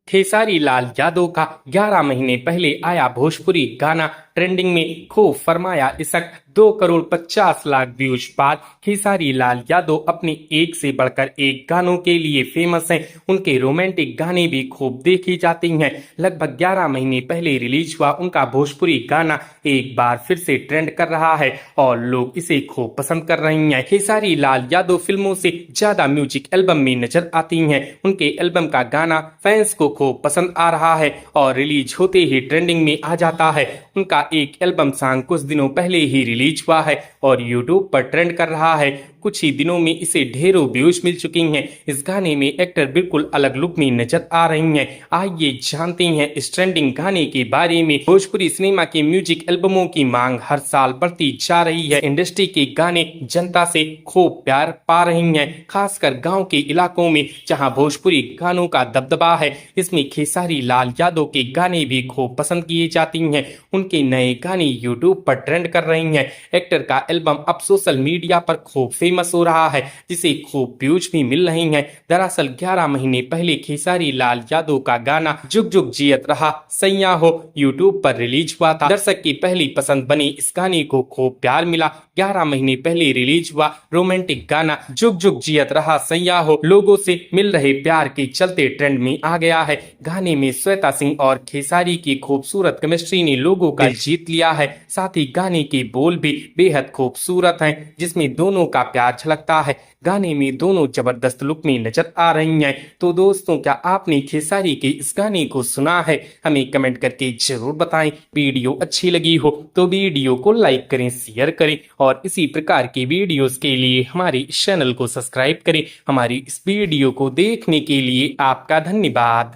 खेसारी लाल यादव का 11 महीने पहले आया भोजपुरी गाना ट्रेंडिंग में खूब फरमाया इसक 2,50,00,000 व्यूज बाद खेसारी लाल यादव अपने एक से बढ़कर एक गानों के लिए फेमस हैं। उनके रोमांटिक गाने भी खूब देखी जाती हैं। लगभग 11 महीने पहले रिलीज हुआ उनका भोजपुरी गाना एक बार फिर से ट्रेंड कर रहा है और लोग इसे खूब पसंद कर रहे हैं। खेसारी लाल यादव फिल्मों से ज्यादा म्यूजिक एल्बम में नजर आती हैं। उनके एल्बम का गाना फैंस को खूब पसंद आ रहा है और रिलीज होते ही ट्रेंडिंग में आ जाता है। उनका एक एल्बम सॉन्ग कुछ दिनों पहले ही रिलीज हुआ है और यूट्यूब पर ट्रेंड कर रहा है। कुछ ही दिनों में इसे ढेरों व्यूज मिल चुकी हैं। इस गाने में एक्टर बिल्कुल अलग लुक में नजर आ रही हैं। आइए जानते हैं इस ट्रेंडिंग गाने के बारे में। भोजपुरी सिनेमा के म्यूजिक एल्बमों की मांग हर साल बढ़ती जा रही है। इंडस्ट्री के गाने जनता से खूब प्यार पा रही हैं, खासकर गांव के इलाकों में जहां भोजपुरी गानों का दबदबा है। इसमें खेसारी लाल यादव के गाने भी खूब पसंद किए जाती हैं। उनके नए गाने यूट्यूब पर ट्रेंड कर रहे हैं। एक्टर का एल्बम अब सोशल मीडिया पर खूब फेमस हो रहा है, जिसे खूब व्यूज भी मिल रही हैं। दरअसल 11 महीने पहले खेसारी लाल यादव का गाना जुग जुग जियत रहा सैया हो यूट्यूब पर रिलीज हुआ था। दर्शक की पहली पसंद बनी इस गाने को खूब प्यार मिला। 11 महीने पहले रिलीज हुआ रोमांटिक गाना जुग जुग जियत रहा सैया हो लोगों से मिल रहे प्यार के चलते ट्रेंड में आ गया है। गाने में श्वेता सिंह और खेसारी की खूबसूरत केमिस्ट्री ने लोगों का दिल जीत लिया है। साथ ही गाने के बोल भी बेहद खूबसूरत हैं, जिसमें दोनों का प्यार झलकता है। गाने में दोनों जबरदस्त लुक में नजर आ रही हैं। तो दोस्तों, क्या आपने खेसारी के इस गाने को सुना है? हमें कमेंट करके जरूर बताएं। वीडियो अच्छी लगी हो तो वीडियो को लाइक करें, शेयर करें और इसी प्रकार के वीडियोस के लिए हमारे इस चैनल को सब्सक्राइब करें। हमारी इस वीडियो को देखने के लिए आपका धन्यवाद।